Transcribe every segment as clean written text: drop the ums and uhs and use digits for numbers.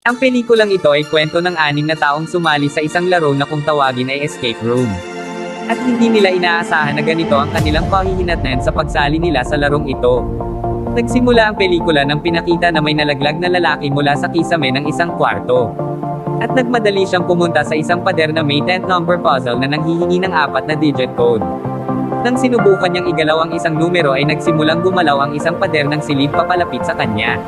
Ang pelikulang ito ay kwento ng 6 na taong sumali sa isang laro na kung tawagin ay escape room. At hindi nila inaasahan na ganito ang kanilang kahihinatnan sa pagsali nila sa larong ito. Nagsimula ang pelikula nang pinakita na may nalaglag na lalaki mula sa kisame ng isang kwarto. At nagmadali siyang pumunta sa isang pader na may 10th number puzzle na nanghihingi ng 4 na digit code. Nang sinubukan niyang igalaw ang isang numero ay nagsimulang gumalaw ang isang pader ng silid papalapit sa kanya.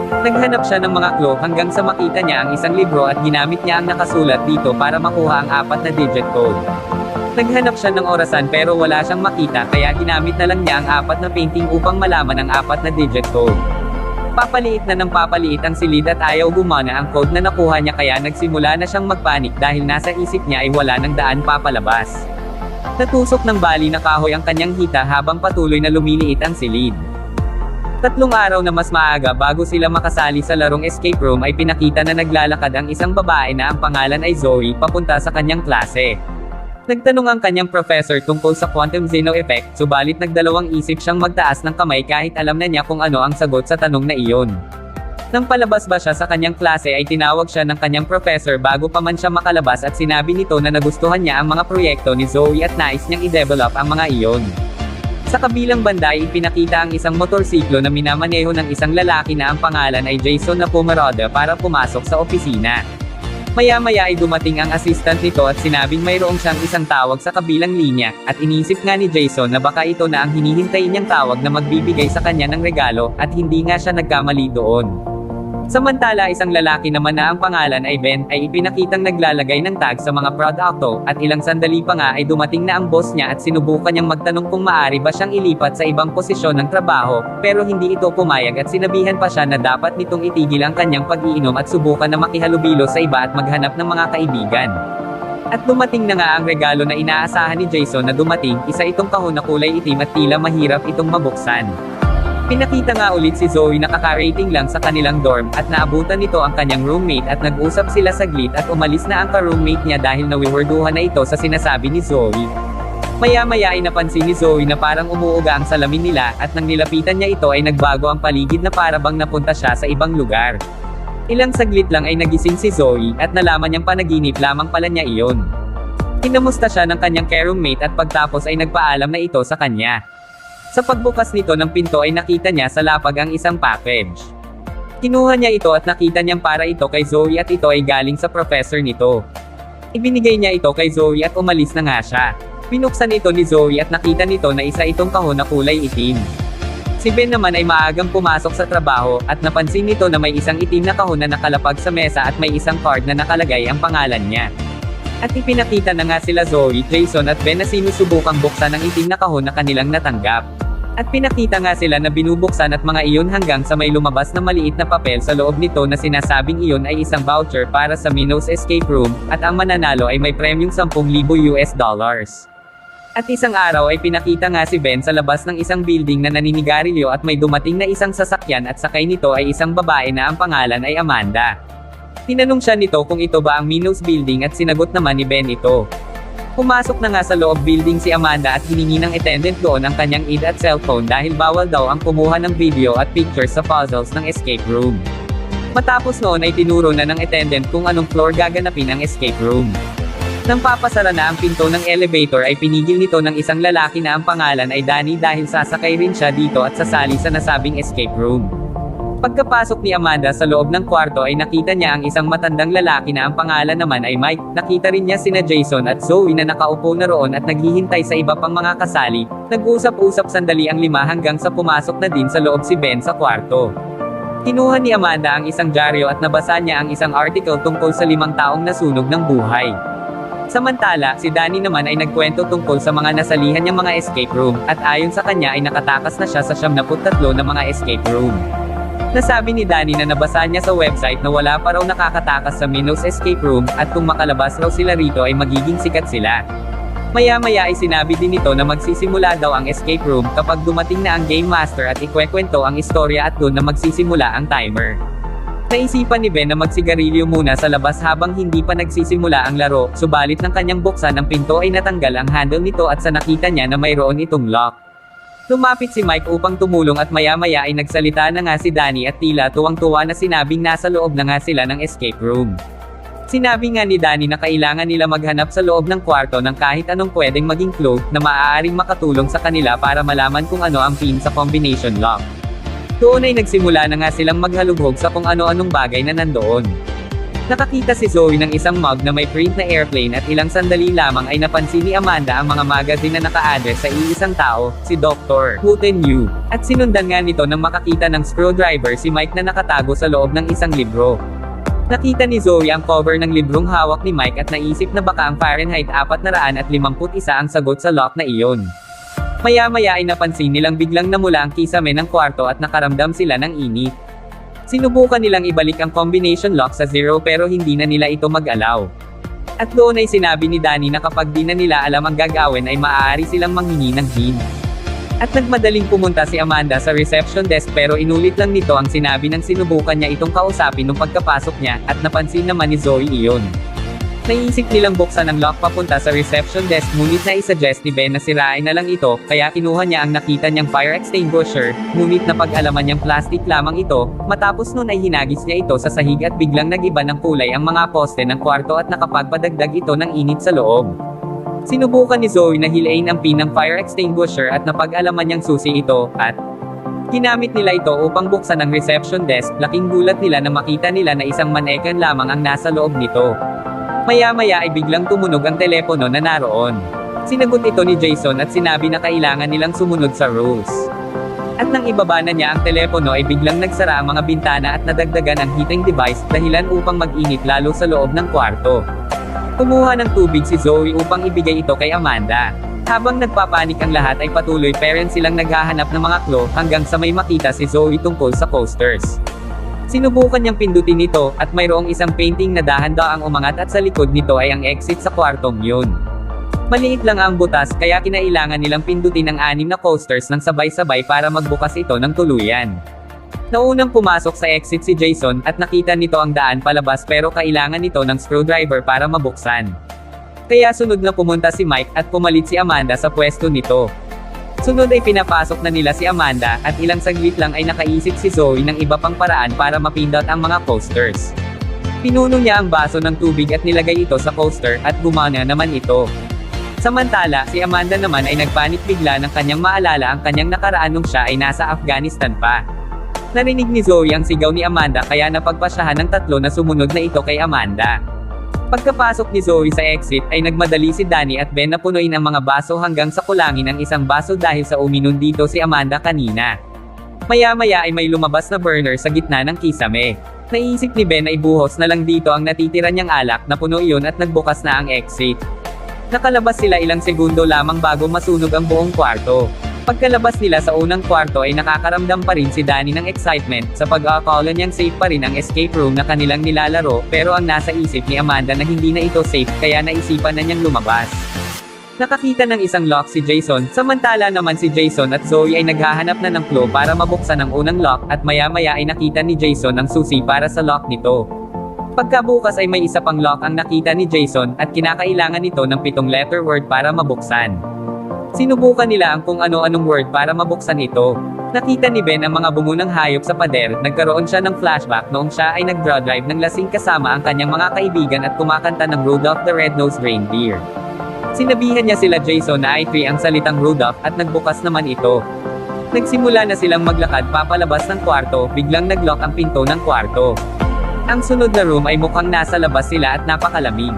Naghanap siya ng mga clue hanggang sa makita niya ang isang libro at ginamit niya ang nakasulat dito para makuha ang 4 na digit code. Naghanap siya ng orasan pero wala siyang makita kaya ginamit na lang niya ang 4 na painting upang malaman ang 4 na digit code. Papaliit na ng papaliit ang silid at ayaw gumana ang code na nakuha niya kaya nagsimula na siyang magpanik dahil nasa isip niya ay wala ng daan papalabas. Natusok ng bali na kahoy ang kanyang hita habang patuloy na lumiliit ang silid. 3 araw na mas maaga bago sila makasali sa larong escape room ay pinakita na naglalakad ang isang babae na ang pangalan ay Zoe papunta sa kanyang klase. Nagtanong ang kanyang professor tungkol sa quantum Zeno effect, subalit nagdalawang isip siyang magtaas ng kamay kahit alam na niya kung ano ang sagot sa tanong na iyon. Nang palabas ba siya sa kanyang klase ay tinawag siya ng kanyang professor bago pa man siya makalabas at sinabi nito na nagustuhan niya ang mga proyekto ni Zoe at nais niyang i-develop ang mga iyon. Sa kabilang banda ay ipinakita ang isang motorsiklo na minamaneho ng isang lalaki na ang pangalan ay Jason na pumarada para pumasok sa opisina. Maya-maya ay dumating ang assistant nito at sinabing mayroong siyang isang tawag sa kabilang linya, at inisip nga ni Jason na baka ito na ang hinihintay niyang tawag na magbibigay sa kanya ng regalo, at hindi nga siya nagkamali doon. Samantala isang lalaki naman na ang pangalan ay Ben, ay ipinakitang naglalagay ng tag sa mga produkto, at ilang sandali pa nga ay dumating na ang boss niya at sinubukan niyang magtanong kung maaari ba siyang ilipat sa ibang posisyon ng trabaho, pero hindi ito pumayag at sinabihan pa siya na dapat nitong itigil ang kanyang pag-iinom at subukan na makihalubilo sa iba at maghanap ng mga kaibigan. At dumating na nga ang regalo na inaasahan ni Jason na dumating, isa itong kahon na kulay itim at tila mahirap itong mabuksan. Pinakita nga ulit si Zoe na kaka-rating lang sa kanilang dorm, at naabutan nito ang kanyang roommate at nag-usap sila saglit at umalis na ang ka-roommate niya dahil nawiwerduhan na ito sa sinasabi ni Zoe. Maya-maya ay napansin ni Zoe na parang umuuga ang salamin nila, at nang nilapitan niya ito ay nagbago ang paligid na para bang napunta siya sa ibang lugar. Ilang saglit lang ay nagising si Zoe, at nalaman niyang panaginip lamang pala niya iyon. Kinamusta siya ng kanyang ka-roommate at pagtapos ay nagpaalam na ito sa kanya. Sa pagbukas nito ng pinto ay nakita niya sa lapag ang isang package. Kinuha niya ito at nakita niyang para ito kay Zoe at ito ay galing sa professor nito. Ibinigay niya ito kay Zoe at umalis na nga siya. Pinuksan ito ni Zoe at nakita nito na isa itong kahon na kulay itim. Si Ben naman ay maagang pumasok sa trabaho, at napansin nito na may isang itim na kahon na nakalapag sa mesa at may isang card na nakalagay ang pangalan niya. At ipinakita na nga sila Zoe, Jason at Ben na sinusubukang buksan ang itim na kahon na kanilang natanggap. At pinakita nga sila na binubuksan at mga iyon hanggang sa may lumabas na maliit na papel sa loob nito na sinasabing iyon ay isang voucher para sa Minos Escape Room, at ang mananalo ay may premyong $10,000. At isang araw ay pinakita nga si Ben sa labas ng isang building na naninigarilyo at may dumating na isang sasakyan at sakay nito ay isang babae na ang pangalan ay Amanda. Tinanong siya nito kung ito ba ang Minos Building at sinagot naman ni Ben ito. Pumasok na nga sa loob building si Amanda at hiningi ng attendant doon ang kanyang ID at cellphone dahil bawal daw ang kumuha ng video at pictures sa puzzles ng escape room. Matapos noon ay tinuro na ng attendant kung anong floor gaganapin ang escape room. Nang papasara na ang pinto ng elevator ay pinigil nito ng isang lalaki na ang pangalan ay Danny dahil sasakay rin siya dito at sasali sa nasabing escape room. Pagkapasok ni Amanda sa loob ng kwarto ay nakita niya ang isang matandang lalaki na ang pangalan naman ay Mike. Nakita rin niya sina Jason at Zoe na nakaupo na roon at naghihintay sa iba pang mga kasali. Nag-usap-usap sandali ang 5 hanggang sa pumasok na din sa loob si Ben sa kwarto. Kinuha ni Amanda ang isang dyaryo at nabasa niya ang isang article tungkol sa 5 taong nasunog ng buhay. Samantala, si Danny naman ay nagkwento tungkol sa mga nasalihan niyang mga escape room, at ayon sa kanya ay nakatakas na siya sa 73 na mga escape room. Nasabi ni Danny na nabasa niya sa website na wala pa raw nakakatakas sa Minos Escape Room, at kung makalabas raw sila rito ay magiging sikat sila. Maya-maya ay sinabi din nito na magsisimula daw ang escape room kapag dumating na ang Game Master at ikwekwento ang istorya at doon na magsisimula ang timer. Naisipan ni Ben na magsigarilyo muna sa labas habang hindi pa nagsisimula ang laro, subalit ng kanyang buksan ang pinto ay natanggal ang handle nito at sa nakita niya na mayroon itong lock. Lumapit si Mike upang tumulong at maya-maya ay nagsalita na nga si Danny at tila tuwang-tuwa na sinabing nasa loob na nga sila ng escape room. Sinabi nga ni Danny na kailangan nila maghanap sa loob ng kwarto ng kahit anong pwedeng maging clue na maaaring makatulong sa kanila para malaman kung ano ang pin sa combination lock. Doon ay nagsimula na nga silang maghalughog sa kung ano-anong bagay na nandoon. Nakakita si Zoe ng isang mug na may print na airplane at ilang sandali lamang ay napansin ni Amanda ang mga magazine na naka-address sa iisang tao, si Dr. Wooten Yu. At sinundan nga nito nang makakita ng screwdriver si Mike na nakatago sa loob ng isang libro. Nakita ni Zoe ang cover ng librong hawak ni Mike at naisip na baka ang Fahrenheit 451 ang sagot sa lock na iyon. Maya-maya ay napansin nilang biglang namula ang kisame ng kwarto at nakaramdam sila ng init. Sinubukan nilang ibalik ang combination lock sa 0 pero hindi na nila ito mag-alaw. At doon ay sinabi ni Danny na kapag di na nila alam ang gagawin ay maaari silang manghingi ng hint. At nagmadaling pumunta si Amanda sa reception desk pero inulit lang nito ang sinabi ng sinubukan niya itong kausapin nung pagkapasok niya, at napansin naman ni Zoe iyon. Naisip nilang buksan ang lock papunta sa reception desk ngunit naisuggest ni Ben na sirain na lang ito, kaya kinuha niya ang nakita niyang fire extinguisher, ngunit napag-alaman niyang plastic lamang ito. Matapos nun ay hinagis niya ito sa sahig at biglang nag-iba ng kulay ang mga poste ng kwarto at nakapagpadagdag ito ng init sa loob. Sinubukan ni Zoe na hilain ang pin ng fire extinguisher at napag-alaman niyang susi ito, at ginamit nila ito upang buksan ang reception desk. Laking gulat nila na makita nila na isang manekan lamang ang nasa loob nito. Maya-maya ay biglang tumunog ang telepono na naroon. Sinagot ito ni Jason at sinabi na kailangan nilang sumunod sa rules. At nang ibaba na niya ang telepono ay biglang nagsara ang mga bintana at nadagdagan ang heating device, dahilan upang mag-init lalo sa loob ng kwarto. Kumuha ng tubig si Zoe upang ibigay ito kay Amanda. Habang nagpapanik ang lahat ay patuloy pa rin silang naghahanap ng mga clue hanggang sa may makita si Zoe tungkol sa coasters. Sinubukan niyang pindutin ito, at mayroong isang painting na dahan-daang umangat at sa likod nito ay ang exit sa kwartong yun. Maliit lang ang butas kaya kinailangan nilang pindutin ang 6 na coasters ng sabay-sabay para magbukas ito ng tuluyan. Naunang pumasok sa exit si Jason at nakita nito ang daan palabas pero kailangan nito ng screwdriver para mabuksan. Kaya sunod na pumunta si Mike at pumalit si Amanda sa pwesto nito. Sunod ay pinapasok na nila si Amanda, at ilang saglit lang ay nakaisip si Zoe ng iba pang paraan para mapindot ang mga coasters. Pinuno niya ang baso ng tubig at nilagay ito sa coaster, at gumana naman ito. Samantala, si Amanda naman ay nagpanik bigla ng kanyang maalala ang kanyang nakaraan nung siya ay nasa Afghanistan pa. Narinig ni Zoe ang sigaw ni Amanda kaya napagpasyahan ng tatlo na sumunod na ito kay Amanda. Pagkapasok ni Zoe sa exit ay nagmadali si Danny at Ben na punuin ang mga baso hanggang sa kulangin ang isang baso dahil sa uminom dito si Amanda kanina. Maya-maya ay may lumabas na burner sa gitna ng kisame. Naisip ni Ben na ibuhos na lang dito ang natitira niyang alak, na puno iyon at nagbukas na ang exit. Nakalabas sila ilang segundo lamang bago masunog ang buong kwarto. Pagkalabas nila sa unang kwarto ay nakakaramdam pa rin si Danny ng excitement, sa pag-aakala niyang safe pa rin ang escape room na kanilang nilalaro, pero ang nasa isip ni Amanda na hindi na ito safe kaya naisipan na niyang lumabas. Nakakita ng isang lock si Jason, samantala naman si Jason at Zoe ay naghahanap na ng clue para mabuksan ang unang lock, at maya-maya ay nakita ni Jason ang susi para sa lock nito. Pagkabukas ay may isa pang lock ang nakita ni Jason, at kinakailangan nito ng 7-letter word para mabuksan. Sinubukan nila ang kung ano-anong word para mabuksan ito. Nakita ni Ben ang mga bungo ng hayop sa pader, nagkaroon siya ng flashback noong siya ay nag-drive ng lasing kasama ang kanyang mga kaibigan at kumakanta ng Rudolph the Red-Nosed Reindeer. Sinabihan niya sila Jason na i-3 ang salitang Rudolph, at nagbukas naman ito. Nagsimula na silang maglakad papalabas ng kwarto, biglang nag-lock ang pinto ng kwarto. Ang sunod na room ay mukhang nasa labas sila at napakalamig.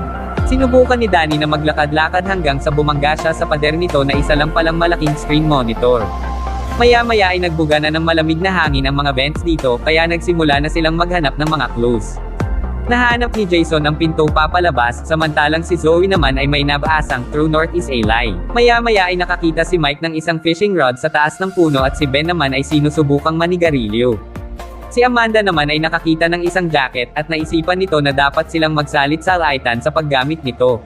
Sinubukan ni Danny na maglakad-lakad hanggang sa bumangga siya sa pader nito na isa lang palang malaking screen monitor. Maya-maya ay nagbuga na ng malamig na hangin ang mga vents dito, kaya nagsimula na silang maghanap ng mga clues. Nahanap ni Jason ang pinto papalabas, samantalang si Zoe naman ay may nabasang "True North is a lie". Maya-maya ay nakakita si Mike ng isang fishing rod sa taas ng puno at si Ben naman ay sinusubukang manigarilyo. Si Amanda naman ay nakakita ng isang jacket at naisipan nito na dapat silang magsalit-salitan sa paggamit nito.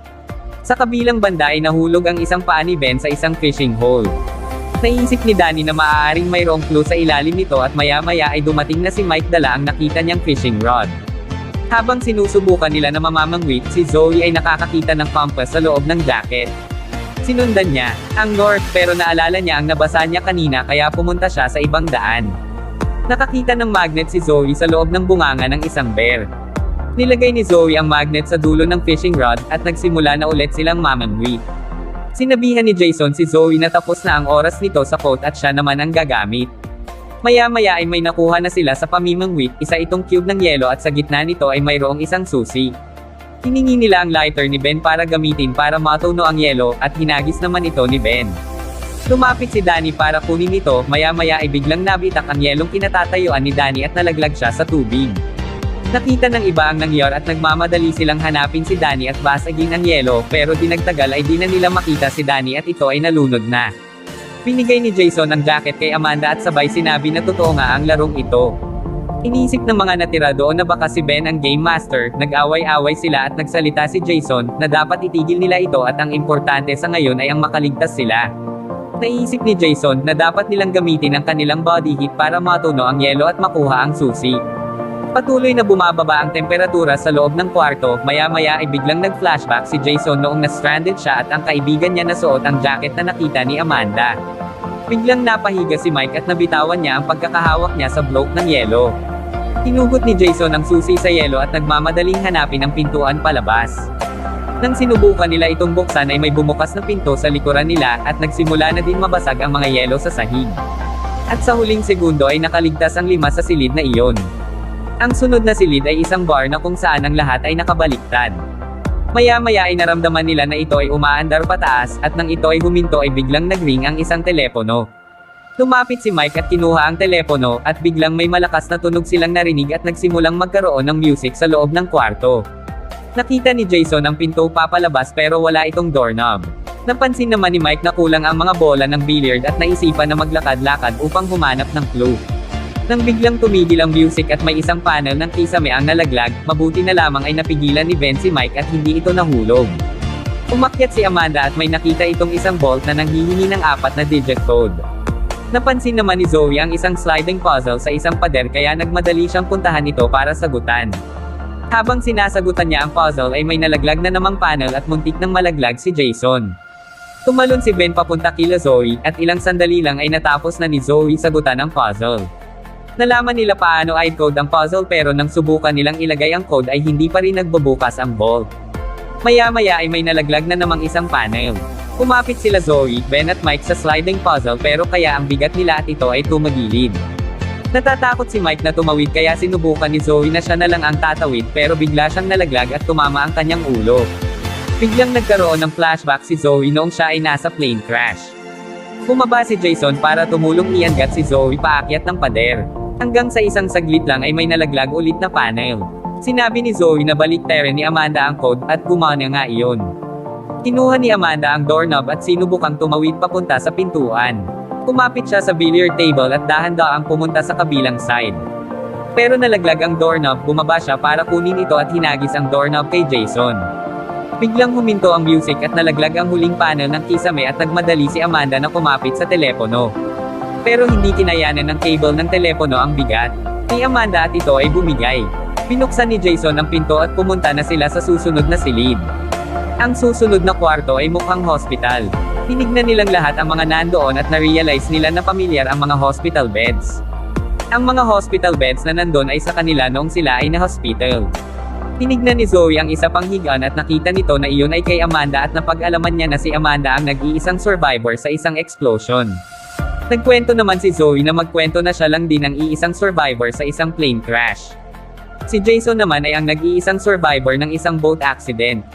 Sa kabilang banda ay nahulog ang isang paa ni Ben sa isang fishing hole. Naisip ni Danny na maaaring mayroong clue sa ilalim nito at maya-maya ay dumating na si Mike dala ang nakita niyang fishing rod. Habang sinusubukan nila na mamamangwit, si Zoe ay nakakakita ng compass sa loob ng jacket. Sinundan niya ang north pero naalala niya ang nabasa niya kanina kaya pumunta siya sa ibang daan. Nakakita ng magnet si Zoe sa loob ng bunganga ng isang bear. Nilagay ni Zoe ang magnet sa dulo ng fishing rod at nagsimula na ulit silang mamamwi. Sinabihan ni Jason si Zoe na tapos na ang oras nito sa coat at siya naman ang gagamit. Maya-maya ay may nakuha na sila sa pamimangwit, isa itong cube ng yelo at sa gitna nito ay mayroong isang susi. Hiningi nila ang lighter ni Ben para gamitin para matuno ang yelo, at hinagis naman ito ni Ben. Lumapit si Danny para kunin ito, maya-maya ay biglang nabitak ang yelong kinatatayuan ni Danny at nalaglag siya sa tubig. Nakita ng iba ang nangyari at nagmamadali silang hanapin si Danny at basagin ang yelo, pero dinagtagal ay di na nila makita si Danny at ito ay nalunod na. Pinigay ni Jason ang jacket kay Amanda at sabay sinabi na totoo nga ang larong ito. Iniisip ng mga natira doon na baka si Ben ang game master, nag-away-away sila at nagsalita si Jason, na dapat itigil nila ito at ang importante sa ngayon ay ang makaligtas sila. Naiisip ni Jason na dapat nilang gamitin ang kanilang body heat para matuno ang yelo at makuha ang susi. Patuloy na bumababa ang temperatura sa loob ng kwarto, maya-maya ay biglang nag-flashback si Jason noong na-stranded siya at ang kaibigan niya nasuot ang jacket na nakita ni Amanda. Biglang napahiga si Mike at nabitawan niya ang pagkakahawak niya sa bloke ng yelo. Tinugot ni Jason ang susi sa yelo at nagmamadaling hanapin ang pintuan palabas. Nang sinubukan nila itong buksan ay may bumukas na pinto sa likuran nila at nagsimula na din mabasag ang mga yelo sa sahig. At sa huling segundo ay nakaligtas ang 5 sa silid na iyon. Ang sunod na silid ay isang bar na kung saan ang lahat ay nakabaliktad. Maya-maya ay naramdaman nila na ito ay umaandar pataas, at nang ito ay huminto ay biglang nagring ang isang telepono. Lumapit si Mike at kinuha ang telepono, at biglang may malakas na tunog silang narinig at nagsimulang magkaroon ng music sa loob ng kwarto. Nakita ni Jason ang pinto papalabas pero wala itong doorknob. Napansin naman ni Mike na kulang ang mga bola ng billiard at naisipan na maglakad-lakad upang humanap ng clue. Nang biglang tumigil ang music at may isang panel ng kisame ang nalaglag, mabuti na lamang ay napigilan ni Ben si Mike at hindi ito nahulog. Umakyat si Amanda at may nakita itong isang bolt na nanghihingi ng 4 na digit code. Napansin naman ni Zoe ang isang sliding puzzle sa isang pader kaya nagmadali siyang puntahan ito para sagutan. Habang sinasagutan niya ang puzzle ay may nalaglag na namang panel at muntik nang malaglag si Jason. Tumalon si Ben papunta kila Zoe, at ilang sandali lang ay natapos na ni Zoe sagutan ang puzzle. Nalaman nila paano i-code ang puzzle pero nang subukan nilang ilagay ang code ay hindi pa rin nagbubukas ang bolt. Maya-maya ay may nalaglag na namang isang panel. Kumapit sila Zoe, Ben at Mike sa sliding puzzle pero kaya ang bigat nila at ito ay tumagilid. Natatakot si Mike na tumawid kaya sinubukan ni Zoe na siya na lang ang tatawid pero bigla siyang nalaglag at tumama ang kanyang ulo. Biglang nagkaroon ng flashback si Zoe noong siya ay nasa plane crash. Bumaba si Jason para tumulong iangat si Zoe paakyat ng pader. Hanggang sa isang saglit lang ay may nalaglag ulit na panel. Sinabi ni Zoe na baliktarin ni Amanda ang code at gumana nga iyon. Kinuha ni Amanda ang doorknob at sinubukang tumawid papunta sa pintuan. Kumapit siya sa billiard table at dahan-daang pumunta sa kabilang side. Pero nalaglag ang doorknob, bumaba siya para kunin ito at hinagis ang doorknob kay Jason. Biglang huminto ang music at nalaglag ang huling panel ng kisame at nagmadali si Amanda na kumapit sa telepono. Pero hindi kinayanan ng cable ng telepono ang bigat ni Amanda at ito ay bumigay. Binuksan ni Jason ang pinto at pumunta na sila sa susunod na silid. Ang susunod na kwarto ay mukhang hospital. Tinignan nilang lahat ang mga nandoon at na-realize nila na pamilyar ang mga hospital beds. Ang mga hospital beds na nandun ay sa kanila noong sila ay na-hospital. Tinignan ni Zoe ang isa pang higaan at nakita nito na iyon ay kay Amanda at napag-alaman niya na si Amanda ang nag-iisang survivor sa isang explosion. Nagkwento naman si Zoe na magkwento na siya lang din ang iisang survivor sa isang plane crash. Si Jason naman ay ang nag-iisang survivor ng isang boat accident.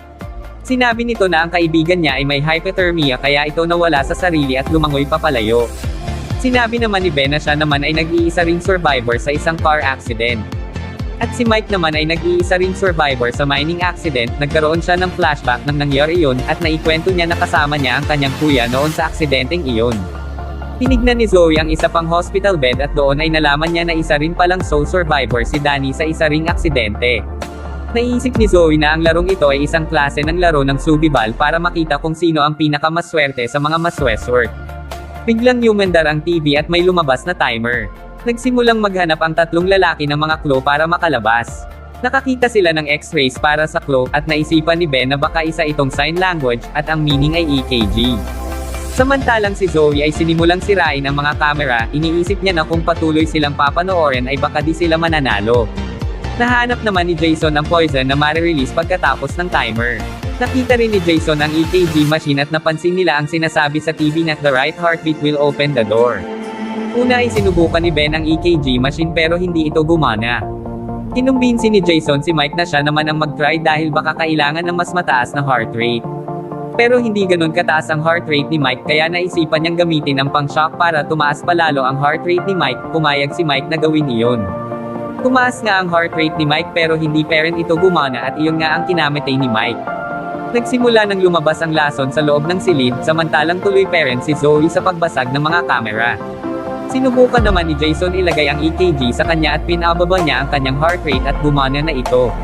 Sinabi nito na ang kaibigan niya ay may hypothermia kaya ito nawala sa sarili at lumangoy papalayo. Sinabi naman ni Ben na siya naman ay nag-iisa ring survivor sa isang car accident. At si Mike naman ay nag-iisa ring survivor sa mining accident. Nagkaroon siya ng flashback nang nangyari iyon at naikwento niya na kasama niya ang kanyang kuya noon sa aksidenteng iyon. Tinignan ni Zoe ang isa pang hospital bed at doon ay nalaman niya na isa rin palang sole survivor si Danny sa isa ring aksidente. Naiisip ni Zoe na ang larong ito ay isang klase ng laro ng subibal para makita kung sino ang pinakamaswerte sa mga masweswert. Biglang umandar ang TV at may lumabas na timer. Nagsimulang maghanap ang tatlong lalaki ng mga clue para makalabas. Nakakita sila ng x-rays para sa claw, at naisipan ni Ben na baka isa itong sign language, at ang meaning ay EKG. Samantalang si Zoe ay sinimulang sirain ang mga kamera, iniisip niya na kung patuloy silang papanoorin ay baka di sila mananalo. Nahanap naman ni Jason ang poison na mare-release pagkatapos ng timer. Nakita rin ni Jason ang EKG machine at napansin nila ang sinasabi sa TV na the right heartbeat will open the door. Una ay sinubukan ni Ben ang EKG machine pero hindi ito gumana. Kinumbinsi ni Jason si Mike na siya naman ang mag-try dahil baka kailangan ng mas mataas na heart rate. Pero hindi ganun kataas ang heart rate ni Mike kaya naisipan niyang gamitin ang pang-shock para tumaas palalo ang heart rate ni Mike, pumayag si Mike na gawin iyon. Tumaas nga ang heart rate ni Mike pero hindi pa rin ito gumana at iyon nga ang kinamatay ni Mike. Nagsimula nang lumabas ang lason sa loob ng silid, samantalang tuloy pa rin si Zoe sa pagbasag ng mga kamera. Sinubukan naman ni Jason ilagay ang EKG sa kanya at pinababa niya ang kanyang heart rate at gumana na ito.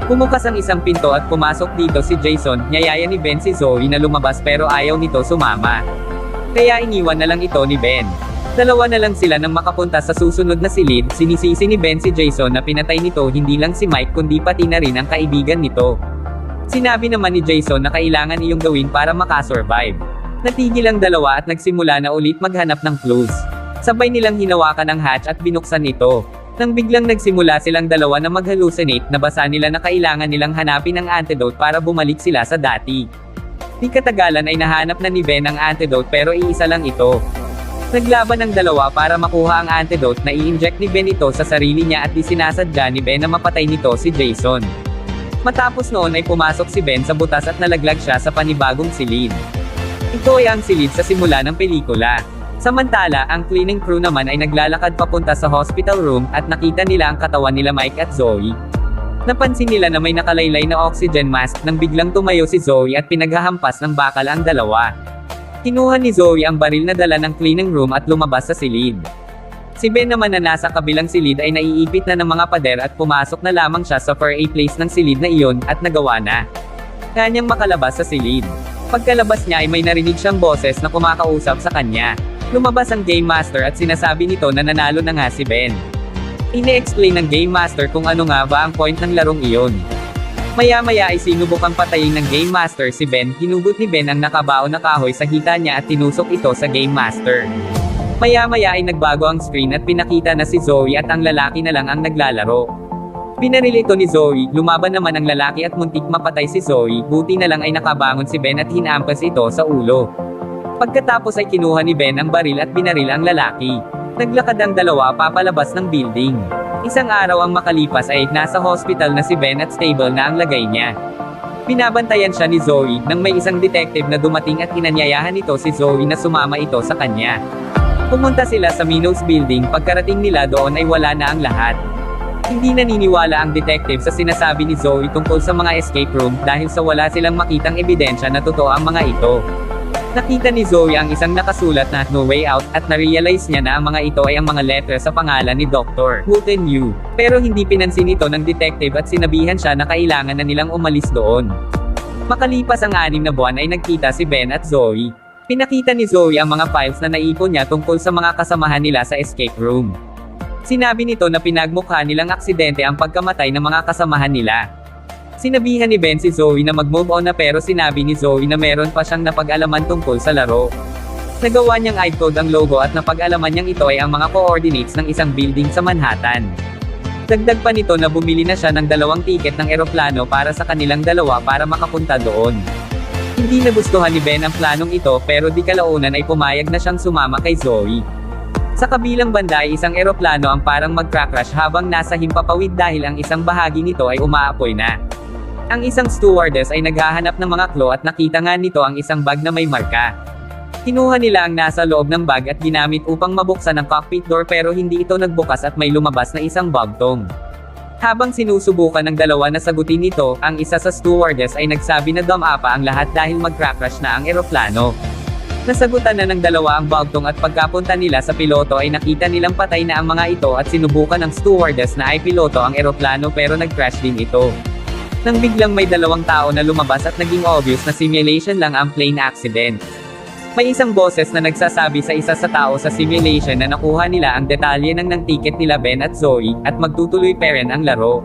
Bumukas ang isang pinto at pumasok dito si Jason, niyaya ni Ben si Zoe na lumabas pero ayaw nito sumama. Kaya iniwan na lang ito ni Ben. Dalawa na lang sila nang makapunta sa susunod na silid, sinisisi ni Ben si Jason na pinatay nito hindi lang si Mike kundi pati na rin ang kaibigan nito. Sinabi naman ni Jason na kailangan iyong gawin para makasurvive. Natigil ang dalawa at nagsimula na ulit maghanap ng clues. Sabay nilang hinawakan ang hatch at binuksan ito. Nang biglang nagsimula silang dalawa na mag-hallucinate, nabasa nila na kailangan nilang hanapin ang antidote para bumalik sila sa dati. Di katagalan ay nahanap na ni Ben ang antidote pero iisa lang ito. Naglaban ang dalawa para makuha ang antidote na i-inject ni Ben ito sa sarili niya at di sinasadya ni Ben na mapatay nito si Jason. Matapos noon ay pumasok si Ben sa butas at nalaglag siya sa panibagong silid. Ito ay ang silid sa simula ng pelikula. Samantala, ang cleaning crew naman ay naglalakad papunta sa hospital room, at nakita nila ang katawan nila Mike at Zoe. Napansin nila na may nakalaylay na oxygen mask nang biglang tumayo si Zoe at pinaghahampas ng bakal ang dalawa. Kinuha ni Zoe ang baril na dala ng cleaning room at lumabas sa silid. Si Ben naman na nasa kabilang silid ay naiipit na ng mga pader at pumasok na lamang siya sa far place ng silid na iyon, at nagawa na kanyang makalabas sa silid. Pagkalabas niya ay may narinig siyang boses na kumakausap sa kanya. Lumabas ang Game Master at sinasabi nito na nanalo na nga si Ben. Ine-explain ng Game Master kung ano nga ba ang point ng larong iyon. Maya-maya ay sinubukang patayin ng Game Master si Ben, hinugot ni Ben ang nakabaon na kahoy sa hita niya at tinusok ito sa Game Master. Maya-maya ay nagbago ang screen at pinakita na si Zoe at ang lalaki na lang ang naglalaro. Binaril ito ni Zoe, lumaban naman ang lalaki at muntik mapatay si Zoe, buti na lang ay nakabangon si Ben at hinampas ito sa ulo. Pagkatapos ay kinuha ni Ben ang baril at binaril ang lalaki. Naglakad ang dalawa papalabas ng building. Isang araw ang makalipas ay nasa hospital na si Ben at stable na ang lagay niya. Binabantayan siya ni Zoe nang may isang detective na dumating at inanyayahan ito si Zoe na sumama ito sa kanya. Pumunta sila sa Minos building, pagkarating nila doon ay wala na ang lahat. Hindi naniniwala ang detective sa sinasabi ni Zoe tungkol sa mga escape room dahil sa wala silang makitang ebidensya na totoo ang mga ito. Nakita ni Zoe ang isang nakasulat na "No Way Out" at na-realize niya na ang mga ito ay ang mga letra sa pangalan ni Dr. Wooten Yu. Pero hindi pinansin ito ng detective at sinabihan siya na kailangan na nilang umalis doon. Makalipas ang 6 na buwan ay nagkita si Ben at Zoe. Pinakita ni Zoe ang mga files na naipon niya tungkol sa mga kasamahan nila sa escape room. Sinabi nito na pinagmukha nilang aksidente ang pagkamatay ng mga kasamahan nila. Sinabihan ni Ben si Zoe na mag-move on na pero sinabi ni Zoe na meron pa siyang napag-alaman tungkol sa laro. Nagawa niyang i-code ang logo at napag-alaman niyang ito ay ang mga coordinates ng isang building sa Manhattan. Dagdag pa nito na bumili na siya ng 2 tiket ng eroplano para sa kanilang dalawa para makapunta doon. Hindi nagustuhan ni Ben ang planong ito pero di kalaunan ay pumayag na siyang sumama kay Zoe. Sa kabilang banda ay isang eroplano ang parang mag-crash habang nasa himpapawid dahil ang isang bahagi nito ay umaapoy na. Ang isang stewardess ay naghahanap ng mga clue at nakita nga nito ang isang bag na may marka. Kinuha nila ang nasa loob ng bag at ginamit upang mabuksan ang cockpit door pero hindi ito nagbukas at may lumabas na isang bugtong. Habang sinusubukan ng dalawa na sagutin ito, ang isa sa stewardess ay nagsabi na dumapa ang lahat dahil mag-crash na ang eroplano. Nasagutan na ng dalawa ang bugtong at pagkapunta nila sa piloto ay nakita nilang patay na ang mga ito at sinubukan ng stewardess na ay piloto ang eroplano pero nag-crash din ito. Nang biglang may 2 tao na lumabas at naging obvious na simulation lang ang plane accident. May isang boses na nagsasabi sa isa sa tao sa simulation na nakuha nila ang detalye ng ticket nila Ben at Zoe, at magtutuloy pa rin ang laro.